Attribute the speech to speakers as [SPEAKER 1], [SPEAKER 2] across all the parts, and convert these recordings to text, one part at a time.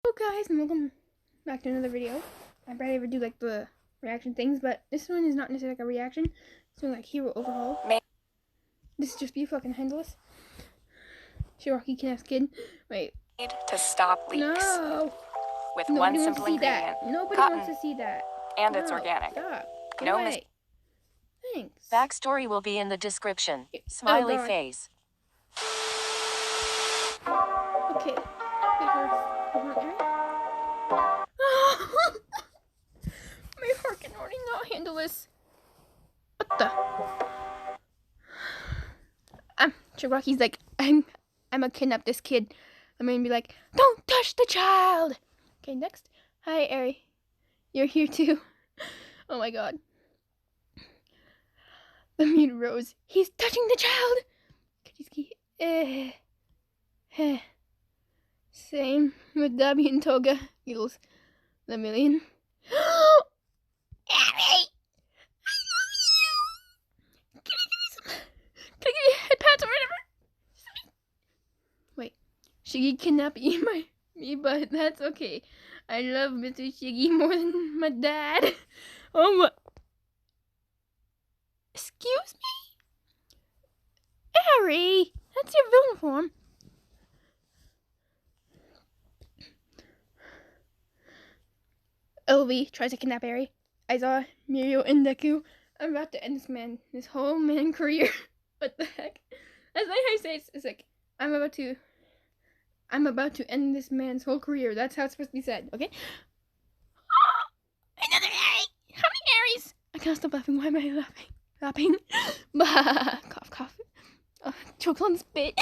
[SPEAKER 1] Hello guys, and welcome back to another video. I barely ever do like the reaction things, but this one is not necessarily like a reaction. It's doing like Hero Overhaul. This is just be fucking handless. Cherokee Kidnaps Kid. Wait.
[SPEAKER 2] To stop leaks.
[SPEAKER 1] No!
[SPEAKER 2] With
[SPEAKER 1] Nobody
[SPEAKER 2] one simple ingredient.
[SPEAKER 1] Nobody
[SPEAKER 2] cotton,
[SPEAKER 1] wants to see that.
[SPEAKER 2] And
[SPEAKER 1] No,
[SPEAKER 2] it's organic.
[SPEAKER 1] Stop. Go
[SPEAKER 2] No
[SPEAKER 1] away. Thanks.
[SPEAKER 2] Backstory will be in the description. Smiley face.
[SPEAKER 1] Okay. My heart can already not handle this. What the? Chiraki's like, I'm gonna kidnap this kid. I'm gonna be like, don't touch the child. Okay, next. Hi, Ari. You're here too. Oh my god. The mute rose. He's touching the child. Same with Dabby and Toga. Eagles. The million. Ari! I love you! Can I give you head pats or whatever? Wait. Shiggy cannot be me, but that's okay. I love Mr. Shiggy more than my dad. Oh my. Excuse me? Ari! That's your villain form. LV tries to kidnap Ari. Aizawa, Mirio, and Deku. I'm about to end this whole man career. What the heck? That's like how I say it's like, I'm about to end this man's whole career. That's how it's supposed to be said, okay? Oh, another Ari! How many Aries? I can't stop laughing. Why am I laughing? Bah, cough, cough. Choke on spit.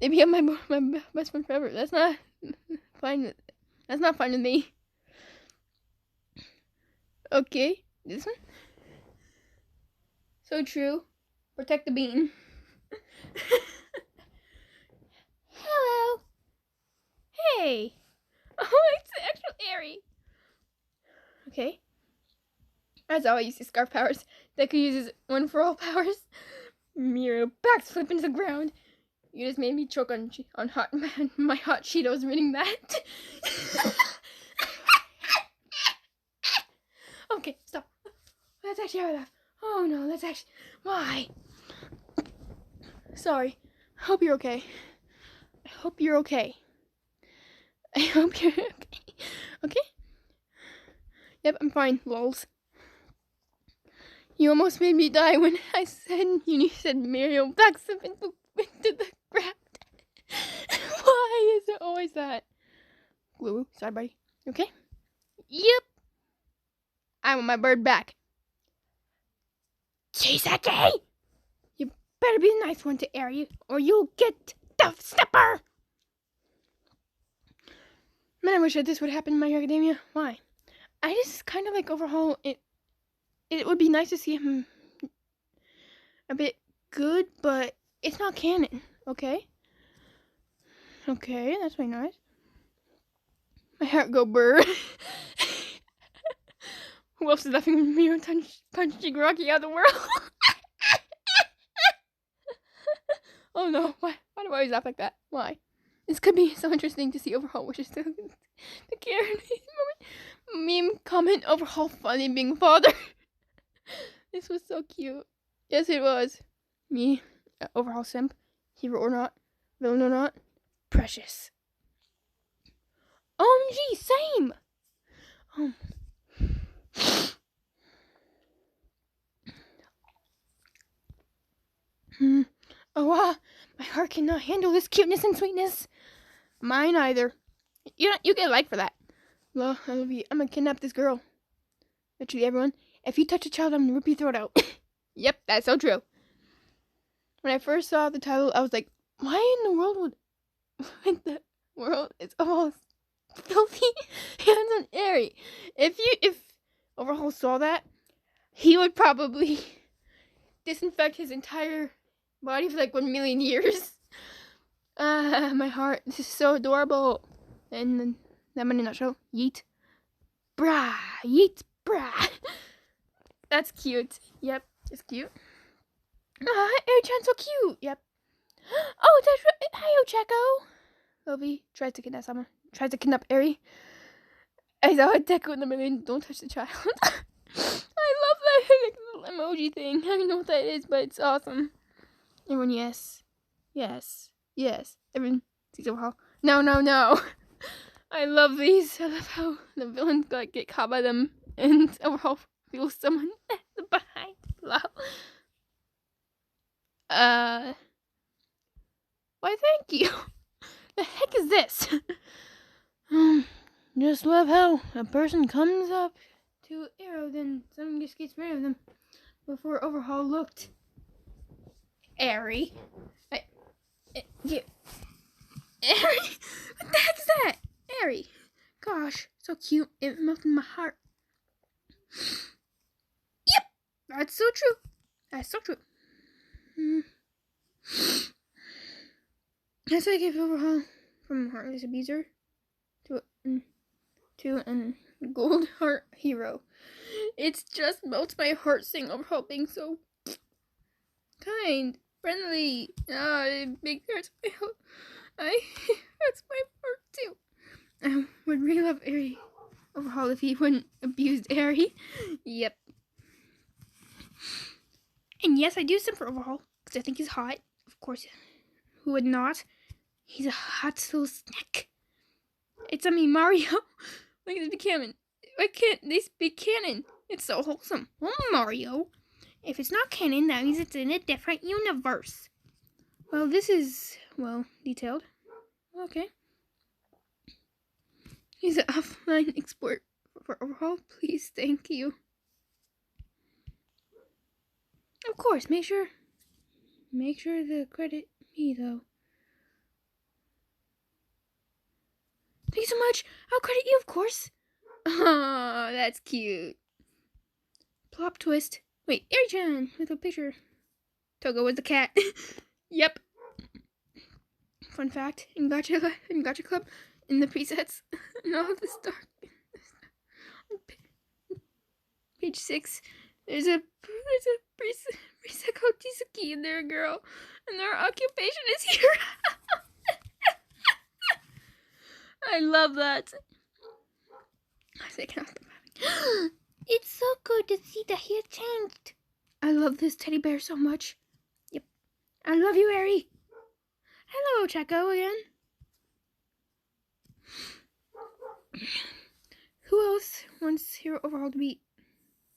[SPEAKER 1] They become my best friend forever. That's not fine. That's not fine with me. Okay, this one. So true. Protect the bean. Hello. Hey. Oh, it's the actual Ari. Okay. As always, uses scarf powers. Deku uses one for all powers. Mirio backflip into the ground. You just made me choke on my hot Cheetos reading that. Okay, stop. That's actually how I laugh. Oh no, that's actually why. Sorry. I hope you're okay. I hope you're okay. Okay? Yep, I'm fine. Lols. You almost made me die when I said you said Mario backflip into the ground. Why is it always that? Glue, sorry buddy. Okay? Yep. I want my bird back. Chisaki! You better be the nice one to Ari, or you'll get the stepper! Man, I wish that this would happen in My Hero Academia. Why? I just kind of like Overhaul. It would be nice to see him a bit good, but it's not canon, okay? Okay, that's very nice. My heart go burr. Who else is laughing when Miro punched Shigaraki out of the world? Oh no, why do I always laugh like that? Why? This could be so interesting to see Overhaul wishes to the Karen moment. Meme comment, Overhaul funny being father. This was so cute. Yes, it was. Me, Overhaul simp, hero or not, villain or not, precious. OMG, same! Oh wow, my heart cannot handle this cuteness and sweetness. Mine either. You get a like for that. Well, I'm gonna kidnap this girl. Literally everyone. If you touch a child, I'm gonna rip your throat out. Yep, that's so true. When I first saw the title, I was like, why in the world it's all filthy hands on Ari? If Overhaul saw that, he would probably disinfect his entire body for like 1 million years. My heart. This is so adorable. And then that in a nutshell. Yeet. Brah. Yeet. Brah. That's cute. Yep. It's cute. Air-chan's so cute. Yep. Oh, that's right. Hi, Ochako. Lovey tries to kidnap someone. tries to kidnap Eri. I saw a Deku in the middle. Don't touch the child. I love that little emoji thing. I don't know what that is, but it's awesome. Everyone, yes. Everyone sees Overhaul. No. I love these. I love how the villains get caught by them, and Overhaul feels someone behind. Wow. Why, thank you. The heck is this? Just love how a person comes up to Arrow, then someone just gets rid of them before Overhaul looked. Eri. Eri? What the heck is that? Eri. Gosh, so cute. It melted my heart. Yep, that's so true. That's why I gave Overhaul from Heartless Abuser to a Gold Heart Hero. It's just melts my heart seeing Overhaul being so kind, friendly. It hurts my heart. Hurts my heart too. I would really love Overhaul if he wouldn't abuse Eri. Yep. And yes, I do sim for Overhaul because I think he's hot. Of course, who would not? He's a hot little snack. It's me, Mario. Look at the canon. Why can't they speak canon? It's so wholesome. Oh, Mario. If it's not canon, that means it's in a different universe. Well, this is, detailed. Okay. He's an offline export for Overhaul. Please, thank you. Of course, make sure to credit me, though. Thank you so much. I'll credit you, of course. Oh, that's cute. Plot twist. Wait, Eri-chan with a picture. Togo was the cat. Yep. Fun fact, in Gacha Club, in the presets, and all this dark. Page 6, there's a preset called Tisuki, and they're a girl, and their occupation is hero. I love that. I cannot stop laughing. It's so good to see that he has changed. I love this teddy bear so much. Yep. I love you, Eri. Hello, Checo again. Who else wants Hero Overhaul to be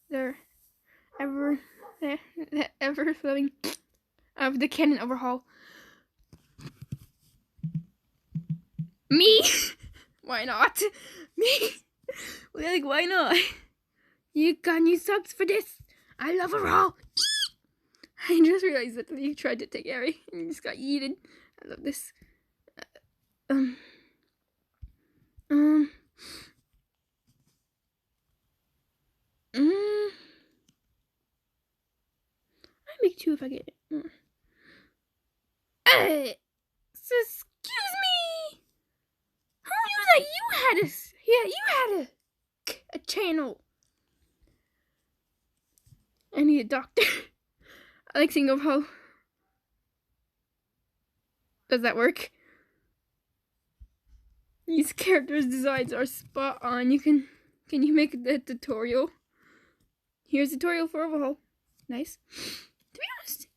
[SPEAKER 1] their ever flowing of the canon Overhaul? Me? Why not? Me? Why not? You got new subs for this. I love Overhaul. I just realized that you tried to take Eri and you just got yeeted. I love this. I make 2 if I get it more. Excuse me. Who knew that you had a channel? I need a doctor. I like seeing Overhaul. Does that work? These characters' designs are spot on. Can you make the tutorial? Here's a tutorial for Overhaul. Nice. To be honest,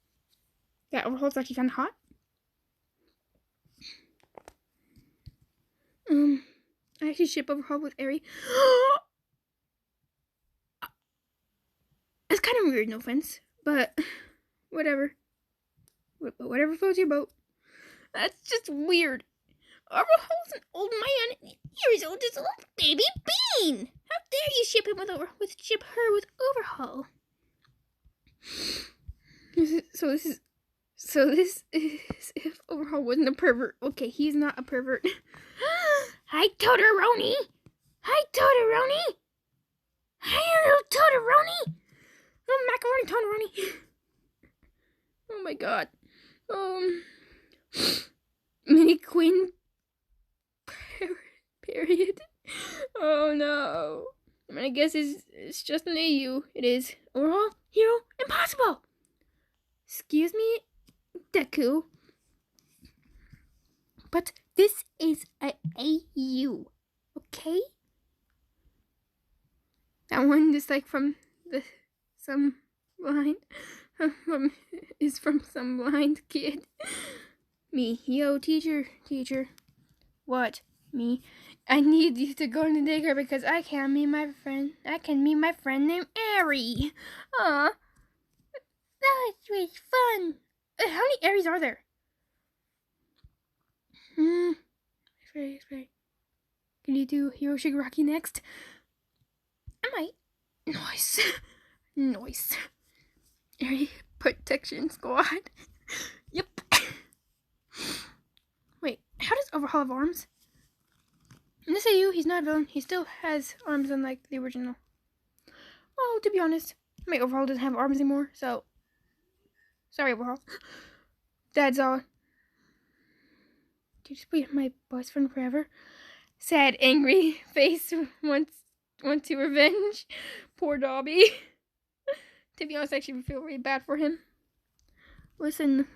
[SPEAKER 1] yeah, Overhaul's actually kind of hot. I actually ship Overhaul with Eri. It's kind of weird, no offense, but whatever. Whatever floats your boat. That's just weird. Overhaul's an old man, and Eri's old as a little baby bean. How dare you ship him ship her with Overhaul? So this is if Overhaul wasn't a pervert. Okay, he's not a pervert. Hi, Todoroni. Hi, Todoroni. Hi, little Todoroni. Little macaroni Todoroni. Oh my god. Mini Queen period. Oh no. I mean, I guess it's just an AU. It is. Overhaul, Hero, impossible. Excuse me, Deku. But This is a AU, okay? That one is like from some blind is from some blind kid. Me, yo, teacher. What? Me. I need you to go into daycare because I can meet my friend. I can meet my friend named Ari. Aw, that was fun. How many Aries are there? Explain. Can you do Hero Shigaraki next? I might. Noise. Area Protection Squad. Yep. Wait, how does Overhaul have arms? In this AU, he's not a villain. He still has arms unlike the original. Well, to be honest, my Overhaul doesn't have arms anymore, so... Sorry, Overhaul. That's all. Did you just be my best friend forever? Sad, angry face wants to revenge. Poor Dobby. To be honest, I actually feel really bad for him. Listen,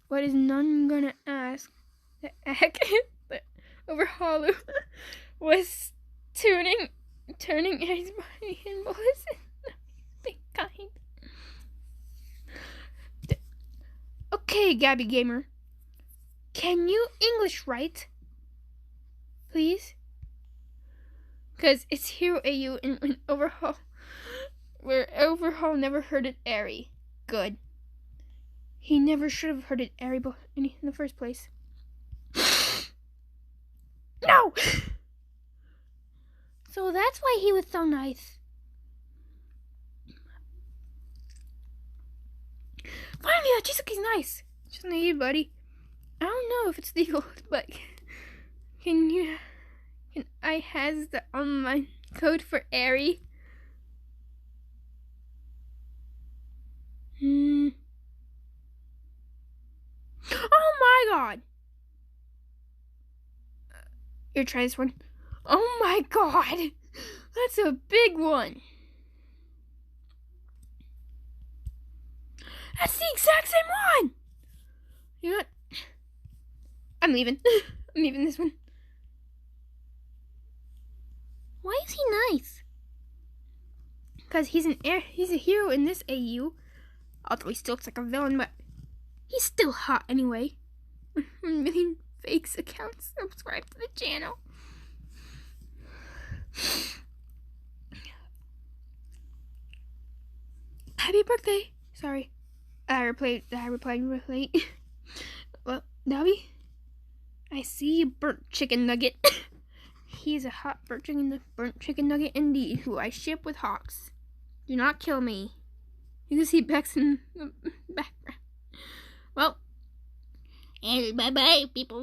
[SPEAKER 1] what is none gonna ask? The heck, Overhaul was turning his body and was be kind. Okay, Gabby Gamer. Can you English write? Please? Because it's Hero AU and Overhaul. Where Overhaul never heard it Airy. Good. He never should have heard it Airy in the first place. No! So that's why he was so nice. Finally, Chizuki's nice. Just naive, buddy. I don't know if it's legal, but can I has the online code for Airy? Oh my god! Here, try this one. Oh my god! That's a big one! That's the exact same one! You know what? I'm leaving. I'm leaving this one. Why is he nice? Because he's a hero in this AU. Although he still looks like a villain, but he's still hot anyway. 1 million fakes accounts subscribe to the channel. Happy birthday! Sorry, I replied late. Well, Dobby, I see you, burnt chicken nugget. He's a hot burnt chicken nugget indeed, who I ship with Hawks. Do not kill me. You can see Bex in the background. Well, bye bye, people.